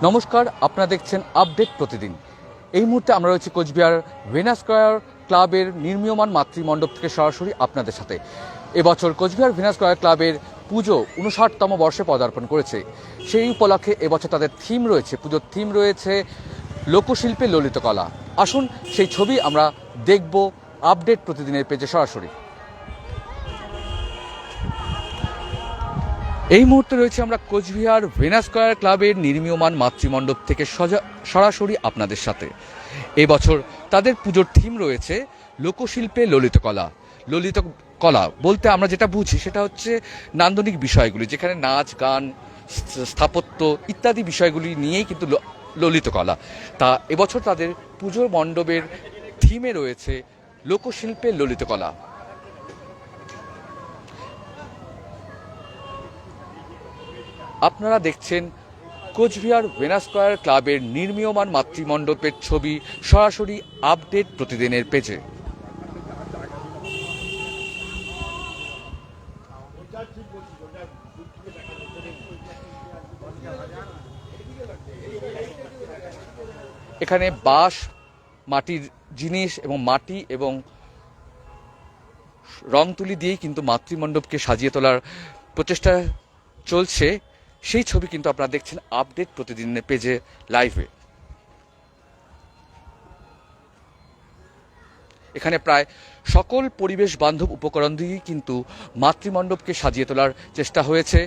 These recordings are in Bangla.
নমস্কার, আপনারা দেখছেন আপডেট প্রতিদিন। এই মুহূর্তে আমরা রয়েছি কোচবিহার ভেনাস স্কয়ার ক্লাবের নির্মীয়মান মাতৃমণ্ডপ থেকে সরাসরি আপনাদের সাথে। এবছর কোচবিহার ভেনাস স্কয়ার ক্লাবের পুজো 59তম বর্ষে পদার্পণ করেছে। সেই উপলক্ষে এবছর তাদের থিম রয়েছে, পুজোর থিম রয়েছে লোকশিল্পে ললিত কলা। আসুন সেই ছবি আমরা দেখব আপডেট প্রতিদিনের পেজে সরাসরি। এই মুহূর্তে রয়েছে আমরা কোচবিহার ভেনাস স্কয়ার ক্লাবের নির্মীয়মান মাতৃমণ্ডপ থেকে সরাসরি আপনাদের সাথে। এবছর তাদের পুজোর থিম রয়েছে লোকশিল্পে ললিত কলা। ললিত কলা বলতে আমরা যেটা বুঝি সেটা হচ্ছে নান্দনিক বিষয়গুলি, যেখানে নাচ, গান, স্থাপত্য ইত্যাদি বিষয়গুলি নিয়েই কিন্তু ললিত কলা। তা এবছর তাদের পুজোর মণ্ডপের থিমে রয়েছে লোকশিল্পে ললিত কলা। আপনারা দেখছেন কোচবিহার ভেনাস স্কয়ার ক্লাবের নির্মীয়মান মাতৃমণ্ডপের ছবি সরাসরি আপডেট প্রতিদিনের পেজে। এখানে বাঁশ, মাটির জিনিস এবং মাটি এবং রং তুলি দিয়েই কিন্তু মাতৃমণ্ডপকে সাজিয়ে তোলার প্রচেষ্টা চলছে। সেই ছবি কিন্তু আপনারা দেখছেন আপডেট প্রতিদিনের পেজে লাইভে। এখানে প্রায় সকল পরিবেশ বান্ধব উপকরণ দিয়েই কিন্তু মাতৃমণ্ডপকে সাজিয়ে তোলার চেষ্টা হয়েছে।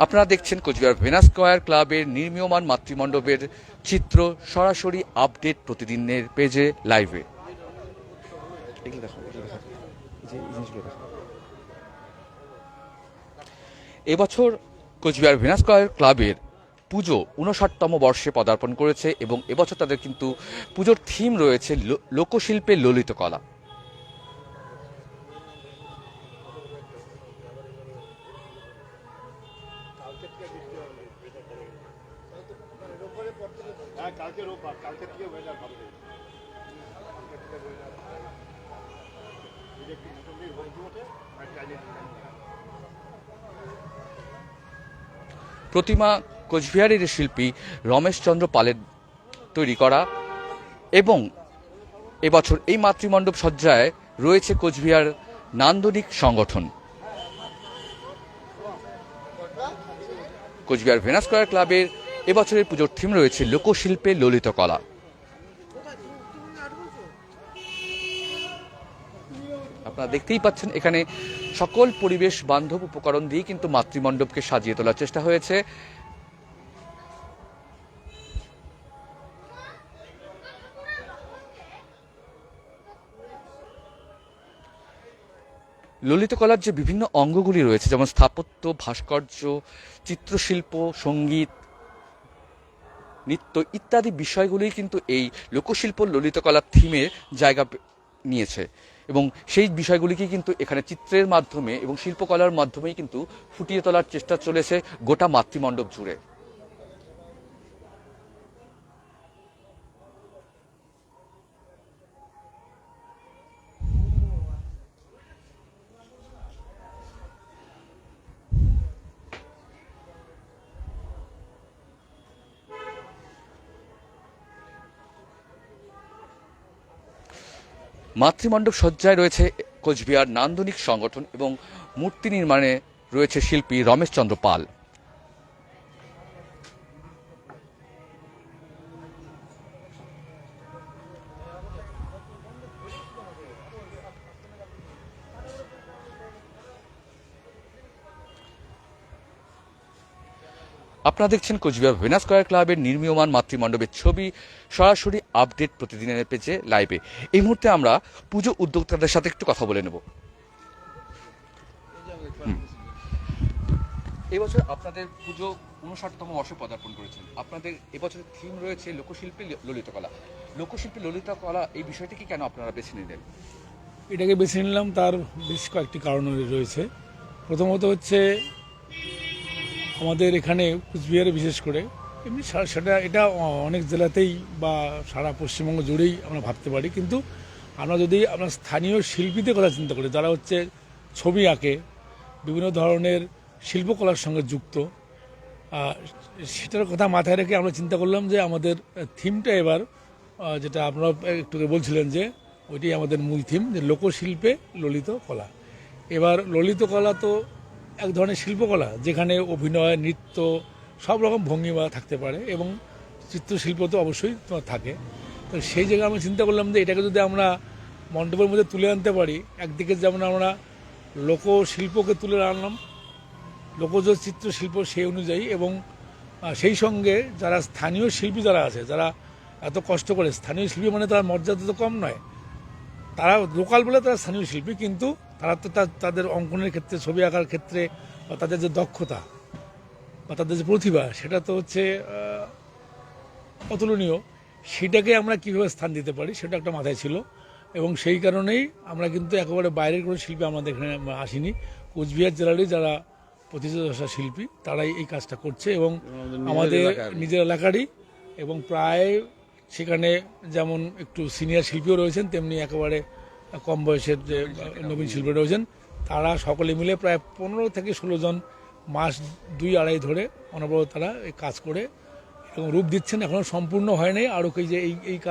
আপনারা দেখছেন কোচবিহার ভেনাস স্কয়ার ক্লাবের নির্মীয়মান মাতৃমণ্ডপের চিত্র সরাসরি আপডেট প্রতিদিনের পেজে লাইভে। এবছর কোচবিহার ভেনাস স্কয়ার ক্লাবের পুজো 59তম বর্ষে পদার্পণ করেছে এবং এবছর তাদের কিন্তু পুজোর থিম রয়েছে লোকশিল্পে ললিত কলা। প্রতিমা কোচবিহারের শিল্পী রমেশচন্দ্র পালের তৈরি করা এবং এবছর এই মাতৃমণ্ডপ সজ্জায় রয়েছে কোচবিহার নান্দনিক সংগঠন। কোচবিহার ভেনাস স্কয়ার ক্লাবের এবছরের পুজোর থিম রয়েছে লোকশিল্পে ললিত কলা। আপনারা দেখতেই পাচ্ছেন এখানে সকল পরিবেশ বান্ধব উপকরণ দিয়ে কিন্তু মাতৃমণ্ডপকে সাজিয়ে তোলার চেষ্টা হয়েছে। ললিত কলার যে বিভিন্ন অঙ্গগুলি রয়েছে, যেমন স্থাপত্য, ভাস্কর্য, চিত্রশিল্প, সঙ্গীত, নৃত্য ইত্যাদি বিষয়গুলি কিন্তু এই লোকশিল্প ললিত কলার থিমের জায়গা নিয়েছে এবং সেই বিষয়গুলিকে কিন্তু এখানে চিত্রের মাধ্যমে এবং শিল্পকলার মাধ্যমেই কিন্তু ফুটিয়ে তোলার চেষ্টা চলেছে গোটা মাতৃমণ্ডপ জুড়ে। মাতৃমণ্ডপ সজ্জায় রয়েছে কোচবিহার নান্দনিক সংগঠন এবং মূর্তি নির্মাণে রয়েছে শিল্পী রমেশচন্দ্র পাল। আপনারা দেখছেন কোচবিহার ভেনাস স্কয়ার ক্লাবের নির্মীয়মান মাতৃমণ্ডপের ছবি সরাসরি আপডেট প্রতিদিনের পেজে লাইভে। এই মুহূর্তে আমরা পুজো উদ্যোক্তাদের সাথে একটু কথা বলে নেব। এবছর আপনাদের পুজো 59তম বর্ষে পদার্পণ করেছেন। আপনাদের এবছরের থিম রয়েছে লোকশিল্পে ললিত কলা। লোকশিল্পে ললিত কলা এই বিষয়টিকে কেন আপনারা বেছে নিলেন? এটাকে বেছে নিলাম তার বেশ কয়েকটি কারণ রয়েছে। প্রথমত হচ্ছে আমাদের এখানে কুচবিহারে বিশেষ করে এমনি এটা অনেক জেলাতেই বা সারা পশ্চিমবঙ্গ জুড়েই আমরা ভাবতে পারি, কিন্তু আমরা যদি আমরা স্থানীয় শিল্পীদের কথা চিন্তা করি, যারা হচ্ছে ছবি আঁকে, বিভিন্ন ধরনের শিল্পকলার সঙ্গে যুক্ত, সেটার কথা মাথায় রেখে আমরা চিন্তা করলাম যে আমাদের থিমটা এবার যেটা আপনারা একটু আগে বলছিলেন যে ওইটাই আমাদের মূল থিম, যে লোকশিল্পে ললিত কলা। এবার ললিত কলা তো এক ধরনের শিল্পকলা, যেখানে অভিনয়, নৃত্য, সব রকম ভঙ্গিমা থাকতে পারে, এবং চিত্রশিল্প তো অবশ্যই তোমার থাকে। তো সেই জায়গায় আমরা চিন্তা করলাম যে এটাকে যদি আমরা মণ্ডপের মধ্যে তুলে আনতে পারি, একদিকে যেমন আমরা লোকশিল্পকে তুলে আনলাম, লোকজ চিত্রশিল্প সেই অনুযায়ী, এবং সেই সঙ্গে যারা স্থানীয় শিল্পী যারা আছে, যারা এত কষ্ট করে, স্থানীয় শিল্পী মানে তার মর্যাদা তো কম নয়, তারা লোকাল বলে তারা স্থানীয় শিল্পী, কিন্তু তারা তো তাদের অঙ্কনের ক্ষেত্রে, ছবি আঁকার ক্ষেত্রে, বা তাদের যে দক্ষতা বা তাদের যে প্রতিভা, সেটা তো হচ্ছে অতুলনীয়। সেটাকে আমরা কীভাবে স্থান দিতে পারি সেটা একটা মাথায় ছিল, এবং সেই কারণেই আমরা কিন্তু একেবারে বাইরের কোনো শিল্পী আমাদের এখানে আসিনি। কোচবিহার জেলারই যারা প্রতিষ্ঠা শিল্পী তারাই এই কাজটা করছে, এবং আমাদের নিজের এলাকারই, এবং প্রায় সেখানে যেমন একটু সিনিয়র শিল্পীও রয়েছেন, তেমনি একেবারে কম বয়সের যে নবীন শিল্পী রয়েছেন, তারা সকলে মিলে প্রায় 15 থেকে 16 জন মাস 2-2.5 ধরে অনবরত তারা এই কাজ করে এবং রূপ দিচ্ছেন। এখনও সম্পূর্ণ হয় নাই, আরও এই যে এই কাজ